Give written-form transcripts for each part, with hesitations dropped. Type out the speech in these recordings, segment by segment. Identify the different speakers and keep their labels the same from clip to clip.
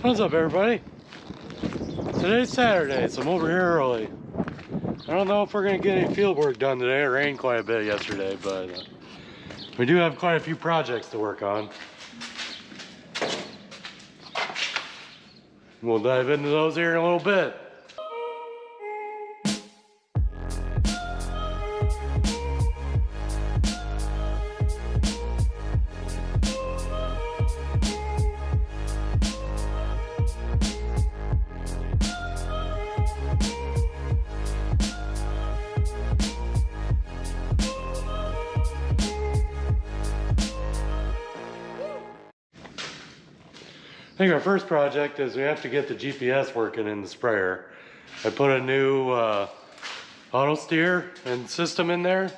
Speaker 1: What's up, everybody? Today's Saturday, so I'm over here early. I don't know if we're going to get any field work done today. It rained quite a bit yesterday, but we do have quite a few projects to work on. We'll dive into those here in a little bit. I think our first project is we have to get the GPS working in the sprayer. I put a new auto steer and system in there,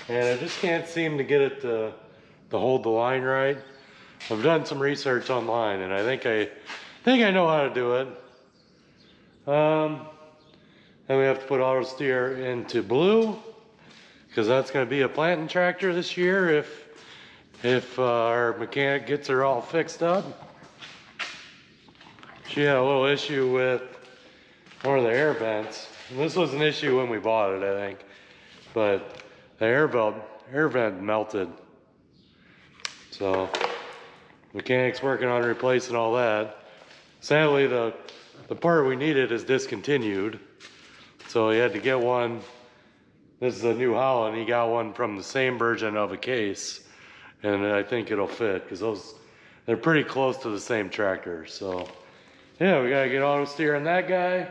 Speaker 1: and I just can't seem to get it to hold the line right. I've done some research online, and I think I know how to do it. And we have to put auto steer into blue, because that's going to be a planting tractor this year if our mechanic gets her all fixed up. She had a little issue with one of the air vents. And this was an issue when we bought it, I think. But the air vent melted. So mechanic's working on replacing all that. Sadly, the part we needed is discontinued. So he had to get one. This is a New Holland. He got one from the same version of a case. And I think it'll fit, because they're pretty close to the same tractor. So yeah, we gotta get auto steer on that guy,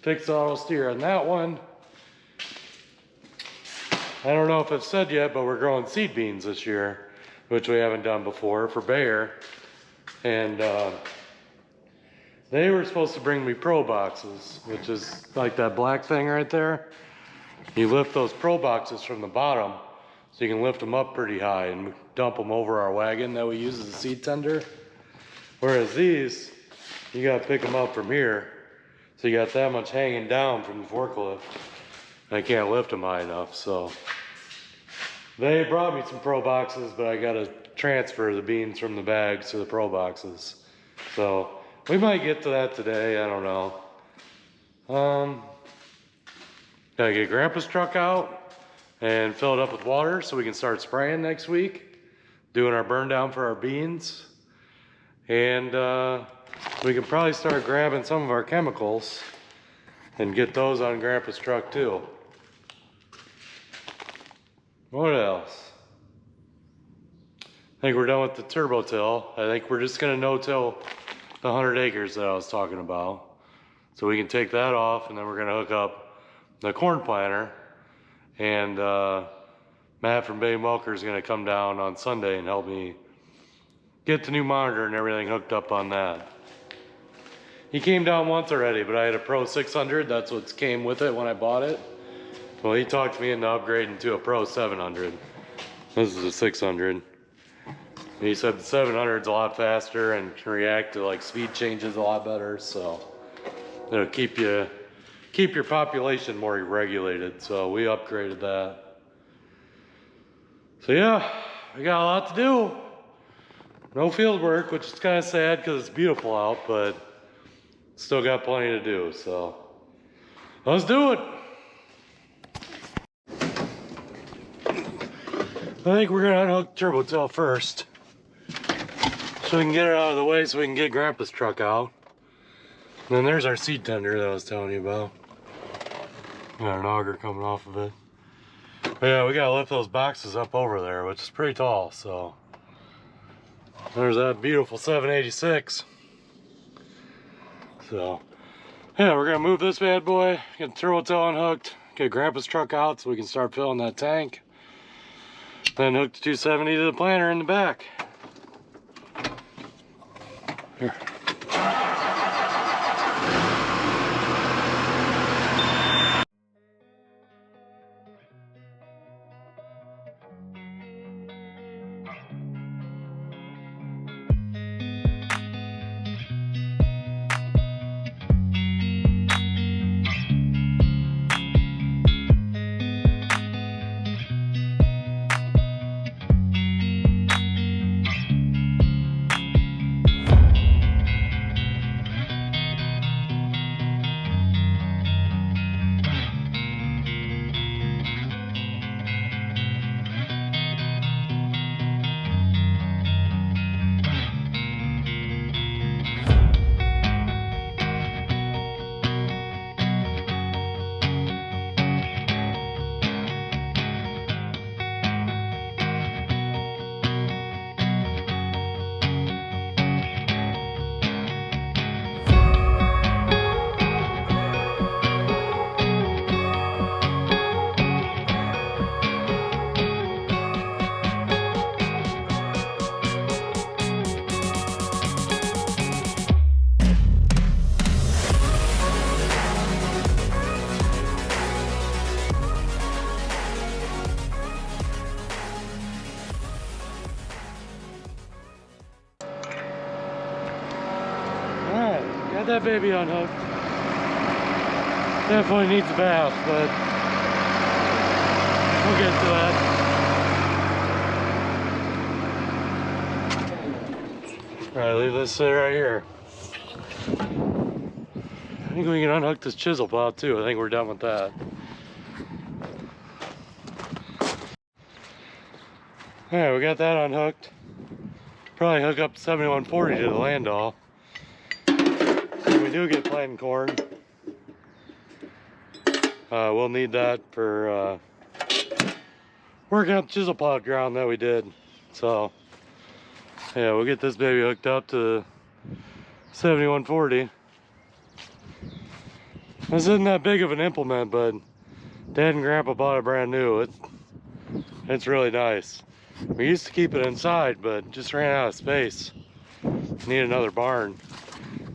Speaker 1: fix auto steer on that one. I don't know if I've said yet, but we're growing seed beans this year, which we haven't done before, for Bayer. And they were supposed to bring me pro boxes, which is like that black thing right there. You lift those pro boxes from the bottom, so you can lift them up pretty high and dump them over our wagon that we use as a seed tender. Whereas these, you gotta pick them up from here. So you got that much hanging down from the forklift. And I can't lift them high enough, so. They brought me some pro boxes, but I gotta transfer the beans from the bags to the pro boxes. So we might get to that today, I don't know. Gotta get Grandpa's truck out and fill it up with water so we can start spraying next week. Doing our burn down for our beans. And we can probably start grabbing some of our chemicals and get those on Grandpa's truck too. What else? I think we're done with the turbo till. I think we're just gonna no-till the 100 acres that I was talking about. So we can take that off, and then we're gonna hook up the corn planter. And Matt from Bay Welker is gonna come down on Sunday and help me get the new monitor and everything hooked up on that. He came down once already, but I had a Pro 600. That's what came with it when I bought it. Well, he talked me into upgrading to a Pro 700. This is a 600. He said the 700 is a lot faster and can react to like speed changes a lot better. So it'll keep your population more regulated. So we upgraded that. So yeah, we got a lot to do. No field work, which is kind of sad because it's beautiful out, but still got plenty to do, so let's do it. I think we're gonna unhook turbo tail first, so we can get it out of the way so we can get Grandpa's truck out. And then there's our seed tender that I was telling you about. Got an auger coming off of it. But yeah, we gotta lift those boxes up over there, which is pretty tall, so. There's that beautiful 786. So, yeah, we're gonna move this bad boy, get the turbo tail unhooked, get Grandpa's truck out so we can start filling that tank. Then hook the 270 to the planter in the back. Here. got that baby unhooked. Definitely needs a bath, but we'll get to that. All right, leave this right here. I think we can unhook this chisel plow too. I think we're done with that. All right, we got that unhooked. Probably hook up 7140 to the landau. When we do get planting corn, we'll need that for working up chisel plowed ground that we did. So yeah, we'll get this baby hooked up to 7140. This isn't that big of an implement, but Dad and Grandpa bought it brand new. It's really nice. We used to keep it inside, but just ran out of space. Need another barn.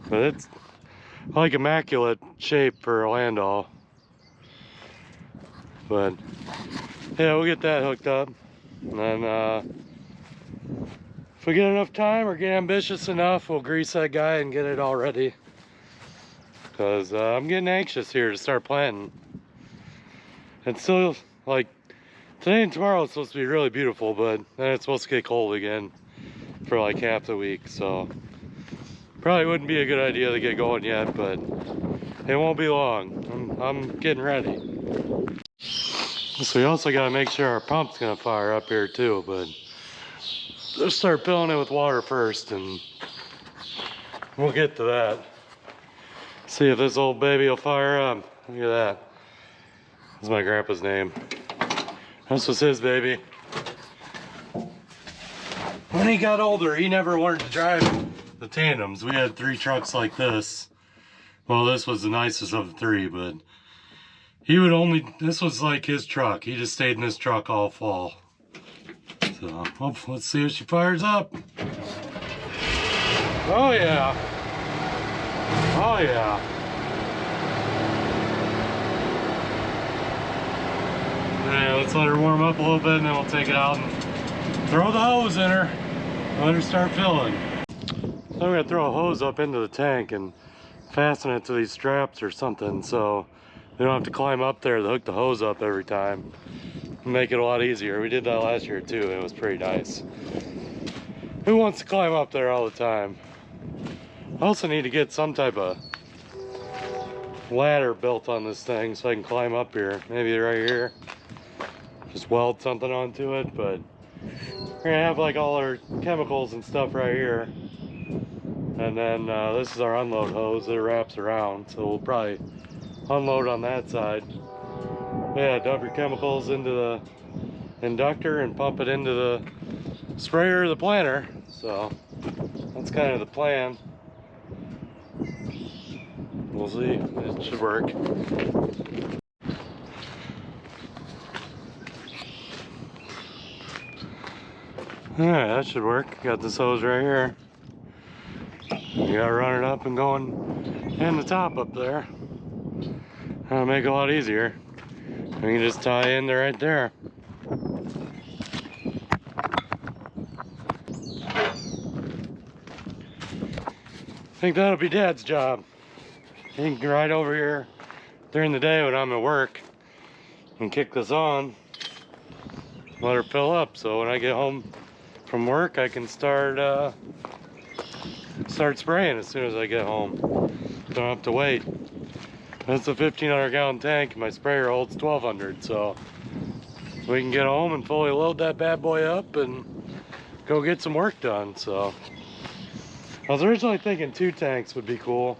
Speaker 1: But it's like immaculate shape for a landau. But yeah, we'll get that hooked up. And then if we get enough time or get ambitious enough, we'll grease that guy and get it all ready. Because I'm getting anxious here to start planting. It's still like today and tomorrow it's supposed to be really beautiful, but then it's supposed to get cold again for like half the week. So probably wouldn't be a good idea to get going yet, but it won't be long. I'm getting ready. So we also got to make sure our pump's gonna fire up here too, but let's start filling it with water first and we'll get to that. See if this old baby will fire up. Look at that. That's my grandpa's name. This was his baby. When he got older, he never wanted to drive the tandems. We had 3 trucks like this. Well, this was the nicest of the 3, but he would only, this was like his truck. He just stayed in this truck all fall. So, let's see if she fires up. Oh yeah. Oh yeah. Yeah, let's let her warm up a little bit and then we'll take it out and throw the hose in her. Let her start filling. So I'm gonna throw a hose up into the tank and fasten it to these straps or something so we don't have to climb up there to hook the hose up every time. Make it a lot easier. We did that last year too and it was pretty nice. Who wants to climb up there all the time? I also need to get some type of ladder built on this thing so I can climb up here. Maybe right here. Just weld something onto it, but we're gonna have like all our chemicals and stuff right here. And then this is our unload hose that wraps around, so we'll probably unload on that side. Yeah, dump your chemicals into the inductor and pump it into the sprayer or the planter. So that's kind of the plan. We'll see. It should work. Alright, that should work. Got this hose right here. You gotta run it up and going in the top up there. That'll make it a lot easier. We can just tie in there right there. I think that'll be Dad's job. He can ride over here during the day when I'm at work and kick this on, let her fill up, so when I get home from work I can start spraying as soon as I get home. Don't have to wait. That's a 1,500 gallon tank and my sprayer holds 1,200, so we can get home and fully load that bad boy up and go get some work done. So I was originally thinking 2 tanks would be cool.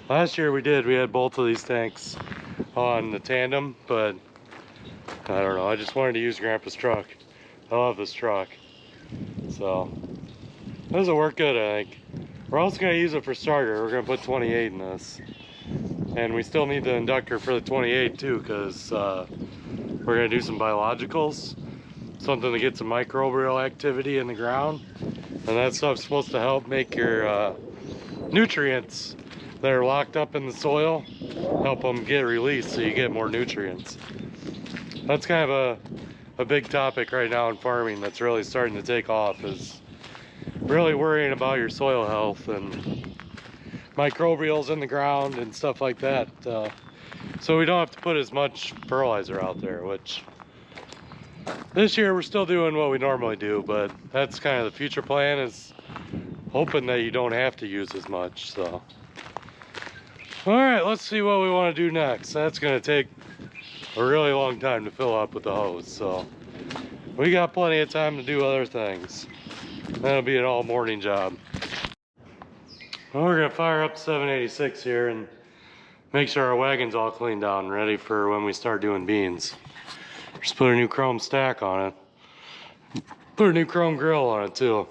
Speaker 1: Last year we had both of these tanks on the tandem, but I don't know, I just wanted to use Grandpa's truck. I love this truck. So this will work good, I think. We're also gonna use it for starter. We're gonna put 28 in this. And we still need the inductor for the 28 too, because we're gonna do some biologicals. Something to get some microbial activity in the ground. And that stuff's supposed to help make your nutrients that are locked up in the soil, help them get released so you get more nutrients. That's kind of a big topic right now in farming that's really starting to take off, is really worrying about your soil health and microbials in the ground and stuff like that. So we don't have to put as much fertilizer out there, which this year we're still doing what we normally do, but that's kind of the future plan, is hoping that you don't have to use as much. So all right, let's see what we want to do next. That's going to take a really long time to fill up with the hose, so we got plenty of time to do other things. That'll be an all morning job. Well, we're going to fire up 786 here and make sure our wagon's all cleaned out and ready for when we start doing beans. Just put a new chrome stack on it. Put a new chrome grill on it too.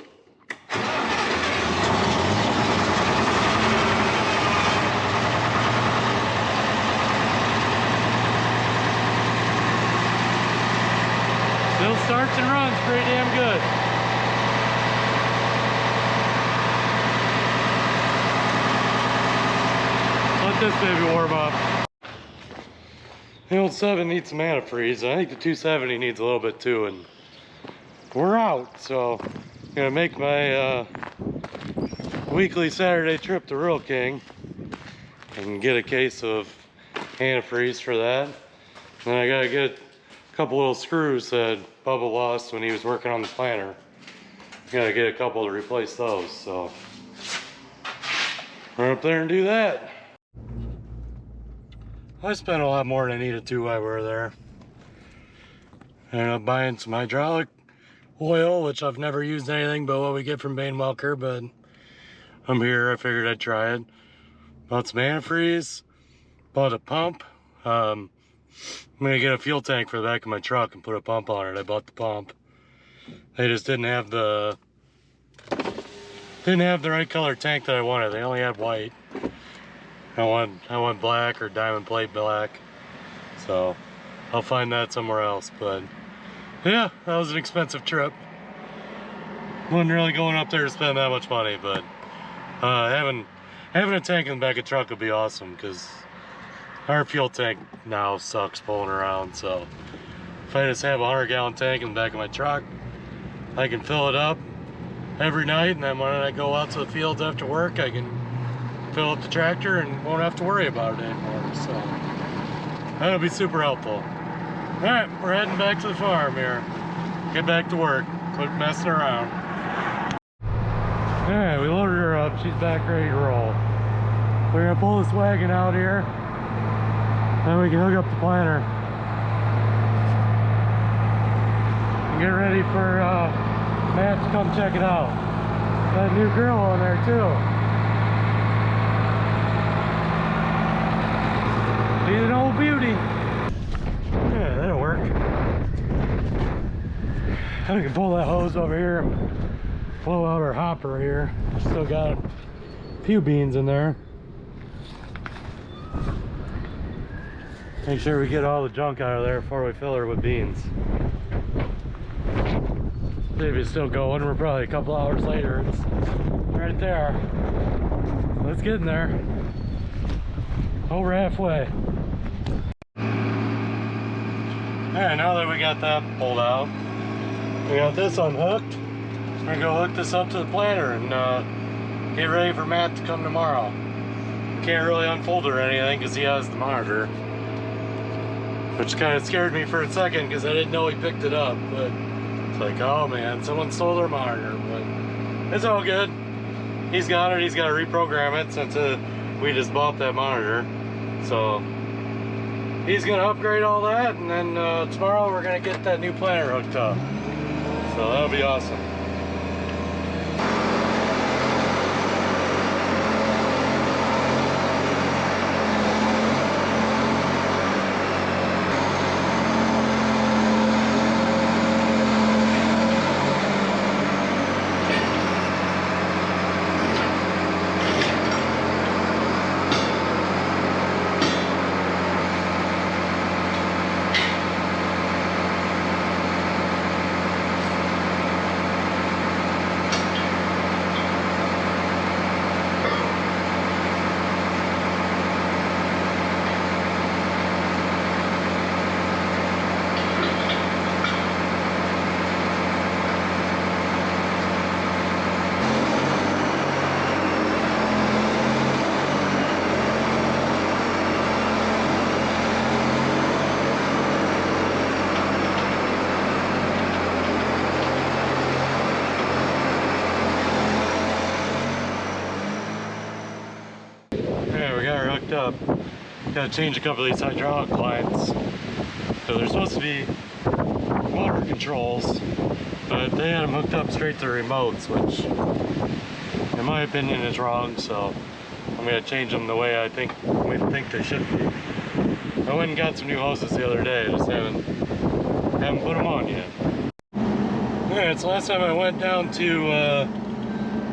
Speaker 1: Still starts and runs pretty damn good. Let this baby warm up. The old 7 needs some antifreeze. I think the 270 needs a little bit too, and we're out. So I'm gonna make my weekly Saturday trip to Rural King and get a case of antifreeze for that. And then I gotta get a couple little screws that Bubba lost when he was working on the planter. Gotta get a couple to replace those. So run up there and do that. I spent a lot more than I needed to while we were there. I ended up buying some hydraulic oil, which I've never used anything but what we get from Bain Welker, but I'm here, I figured I'd try it. Bought some antifreeze, bought a pump. I'm gonna get a fuel tank for the back of my truck and put a pump on it. I bought the pump. They just didn't have the right color tank that I wanted. They only had white. I want black or diamond plate black, so I'll find that somewhere else. But yeah, that was an expensive trip. Wasn't really going up there to spend that much money, but having a tank in the back of the truck would be awesome, because our fuel tank now sucks pulling around. So if I just have a 100-gallon tank in the back of my truck, I can fill it up every night, and then when I go out to the fields after work, I can fill up the tractor and won't have to worry about it anymore. So that'll be super helpful. All right, we're heading back to the farm here. Get back to work. Quit messing around. All right, we loaded her up. She's back ready to roll. We're gonna pull this wagon out here, then we can hook up the planter and get ready for Matt to come check it out. Got a new grill on there too. She's an old beauty. Yeah, that'll work. I can pull that hose over here and blow out our hopper here. Still got a few beans in there. Make sure we get all the junk out of there before we fill her with beans. Baby's still going. We're probably a couple hours later. It's right there. Let's get in there. Over halfway. Alright, now that we got that pulled out, we got this unhooked. We're gonna go hook this up to the planter and get ready for Matt to come tomorrow. Can't really unfold it or anything because he has the monitor, which kind of scared me for a second because I didn't know he picked it up. But it's like, oh man, someone stole their monitor. But it's all good. He's got it. He's got to reprogram it since we just bought that monitor. So he's gonna upgrade all that, and then tomorrow we're gonna get that new planter hooked up. So that'll be awesome. up. Gotta change a couple of these hydraulic lines. So they're supposed to be motor controls, but they had them hooked up straight to the remotes, which in my opinion is wrong, so I'm gonna change them the way we think they should be. I went and got some new hoses the other day, just haven't put them on yet. Alright, so last time I went down to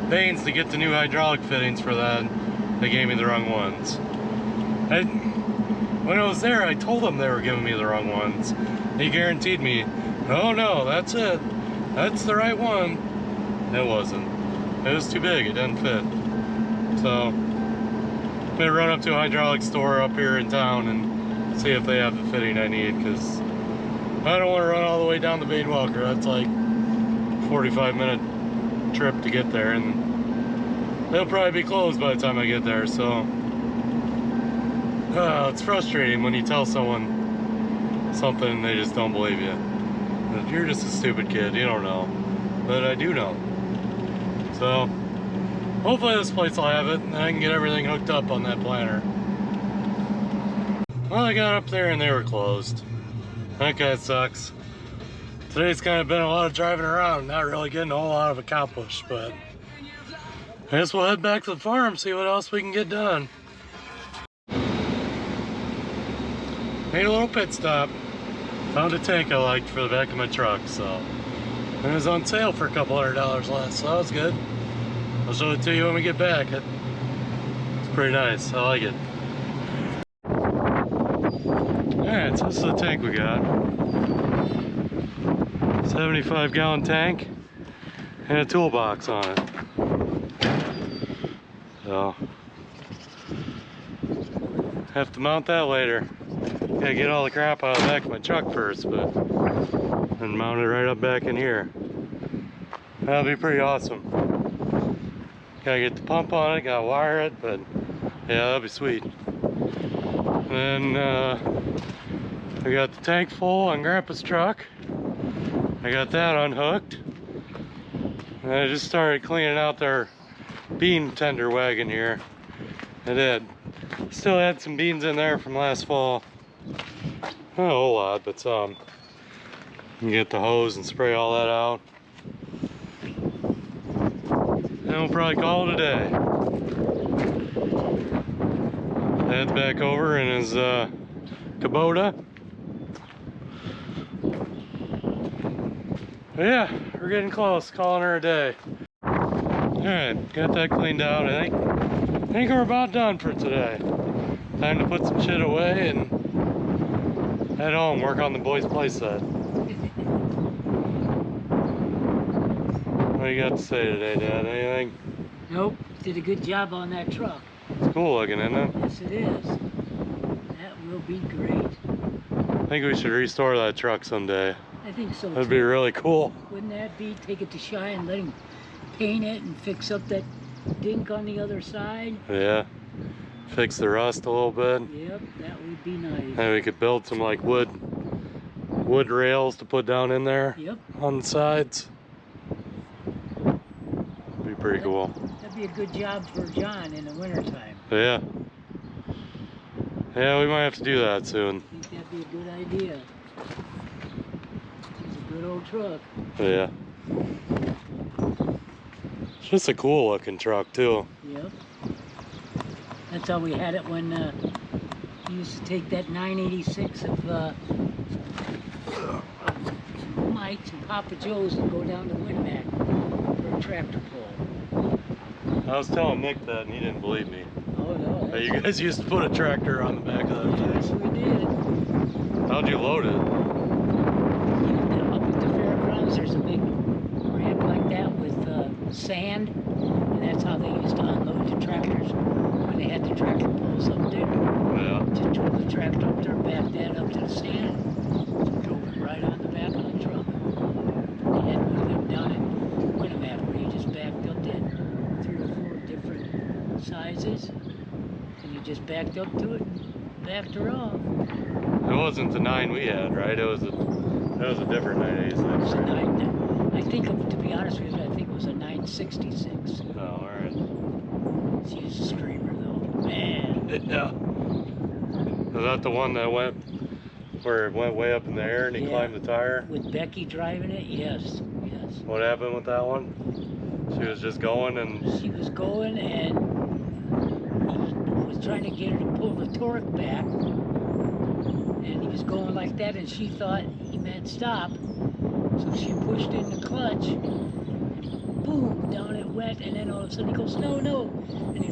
Speaker 1: Baines to get the new hydraulic fittings for that, they gave me the wrong ones. When I was there, I told them they were giving me the wrong ones. He guaranteed me, oh no, that's it. That's the right one. It wasn't. It was too big, it didn't fit. So, I'm gonna run up to a hydraulic store up here in town and see if they have the fitting I need, because I don't want to run all the way down the Bade Walker. That's like 45-minute trip to get there, and they'll probably be closed by the time I get there, so it's frustrating when you tell someone something and they just don't believe you. You're just a stupid kid, you don't know. But I do know. So, hopefully this place will have it and I can get everything hooked up on that planter. Well, I got up there and they were closed. That guy sucks. Today's kind of been a lot of driving around, not really getting a whole lot of accomplished, but I guess we'll head back to the farm, see what else we can get done. Made a little pit stop. Found a tank I liked for the back of my truck, so it was on sale for a couple $100 less, so that was good. I'll show it to you when we get back. It's pretty nice. I like it. Alright, so this is the tank we got. 75-gallon tank and a toolbox on it. So have to mount that later. Gotta get all the crap out of the back of my truck first, but then mount it right up back in here. That'll be pretty awesome. Gotta get the pump on it, gotta wire it, but yeah, that'll be sweet. And then I got the tank full on Grandpa's truck. I got that unhooked. And I just started cleaning out their bean tender wagon here. I did. Still had some beans in there from last fall. Not a whole lot, but some. You get the hose and spray all that out. And we'll probably call it a day. Dad's back over in his Kubota. But yeah, we're getting close, calling her a day. Alright, got that cleaned out. I think we're about done for today. Time to put some shit away and head home, work on the boys' playset. What do you got to say today, Dad? Anything?
Speaker 2: Nope, did a good job on that truck.
Speaker 1: It's cool looking, isn't it?
Speaker 2: Yes, it is. That will be great.
Speaker 1: I think we should restore that truck someday.
Speaker 2: I think so.
Speaker 1: That'd be really cool.
Speaker 2: Wouldn't that be? Take it to Shy and let him paint it and fix up that dink on the other side.
Speaker 1: Yeah. Fix the rust a little bit.
Speaker 2: Yep, that would be nice.
Speaker 1: And we could build some like wood rails to put down in there.
Speaker 2: Yep.
Speaker 1: On the sides. Be pretty cool.
Speaker 2: That'd be a good job for John in the wintertime.
Speaker 1: Yeah. Yeah, we might have to do that soon.
Speaker 2: I think that'd be a good idea. It's a good old truck.
Speaker 1: Yeah. It's just a cool looking truck too.
Speaker 2: Yep. That's how we had it when we used to take that 986 of Mike's and Papa Joe's and go down to Winmac for a tractor pull.
Speaker 1: I was telling Nick that and he didn't believe me.
Speaker 2: Oh no.
Speaker 1: Hey, you guys used to put a tractor on the back of that thing.
Speaker 2: Yes, we did.
Speaker 1: How'd you load it?
Speaker 2: Up at the fairgrounds, there's a big ramp like that with sand, and that's how they used to unload the tractors when they had the tractor pulls up there.
Speaker 1: Yeah.
Speaker 2: Just drove the tractor up there, backed that up to the sand, drove it right on the back of the truck. They had one of them down in Winamac where you just backed up that 3 or 4 different sizes, and you just backed up to it and backed her off.
Speaker 1: It wasn't the 9 we had, right? It was a different 986.
Speaker 2: It was a 9, I think, to be honest with you, I think it was a 966.
Speaker 1: Oh, alright.
Speaker 2: She was a screamer though. Man.
Speaker 1: Yeah. Is that the one that went where it went way up in the air and he
Speaker 2: Yeah.
Speaker 1: climbed the tire?
Speaker 2: With Becky driving it, yes, yes.
Speaker 1: What happened with that one? She was just going and...
Speaker 2: She was going and he was trying to get her to pull the torque back. And he was going like that and she thought he meant stop. So she pushed in the clutch. And boom, down it went. And then all of a sudden he goes, no, no. And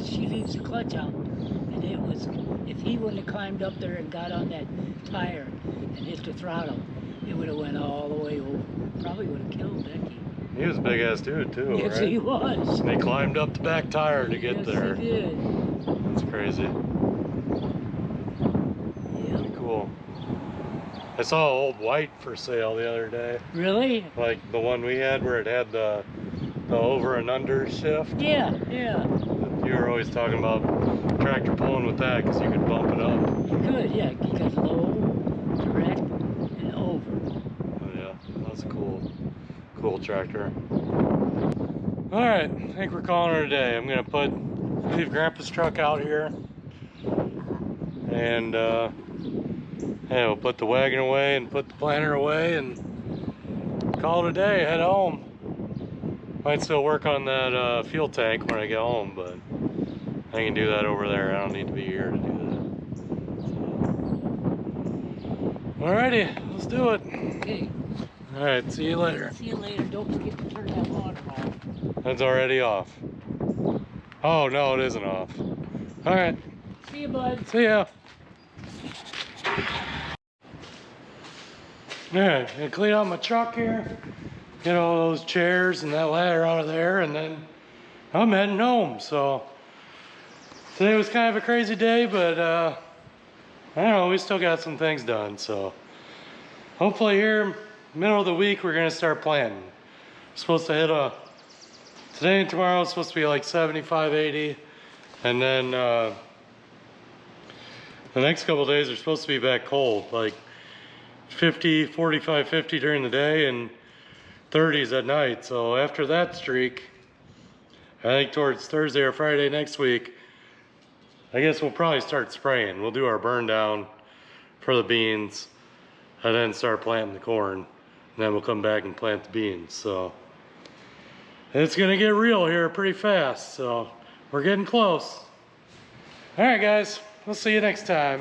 Speaker 2: she leaves the clutch out. And it was, if he wouldn't have climbed up there and got on that tire and hit the throttle, it would have went all the way over. Probably would have killed Becky.
Speaker 1: He was a big ass dude too,
Speaker 2: Yes,
Speaker 1: right?
Speaker 2: he was.
Speaker 1: And he climbed up the back tire to get
Speaker 2: Yes,
Speaker 1: there.
Speaker 2: he did.
Speaker 1: That's crazy.
Speaker 2: Yeah.
Speaker 1: Cool. I saw an old white for sale the other day.
Speaker 2: Really?
Speaker 1: Like the one we had where it had the over and under shift.
Speaker 2: Yeah, yeah.
Speaker 1: You were always talking about tractor pulling with that because you could bump it up.
Speaker 2: You could, yeah. You got low, direct, and over.
Speaker 1: Oh yeah, that's a cool tractor. All right, I think we're calling it a day. I'm gonna leave Grandpa's truck out here, and yeah, we'll put the wagon away and put the planter away and call it a day. Head home. Might still work on that fuel tank when I get home, but I can do that over there. I don't need to be here to do that. Alrighty, let's do it.
Speaker 2: Okay.
Speaker 1: Alright, see you later.
Speaker 2: See you later. Don't forget to turn that water off.
Speaker 1: That's already off. Oh, no, it isn't off. Alright.
Speaker 2: See you, bud.
Speaker 1: See ya. Alright, gonna clean out my truck here. Get all those chairs and that ladder out of there, and then I'm heading home. So today was kind of a crazy day, but I don't know, we still got some things done. So hopefully here, middle of the week, we're gonna start planting. Supposed to hit today and tomorrow it's supposed to be like 75, 80. And then the next couple of days are supposed to be back cold, like 50, 45, 50 during the day and 30s at night. So after that streak, I think towards Thursday or Friday next week, I guess we'll probably start spraying. We'll do our burn down for the beans and then start planting the corn. And then we'll come back and plant the beans. So it's gonna get real here pretty fast. So we're getting close. All right, guys, we'll see you next time.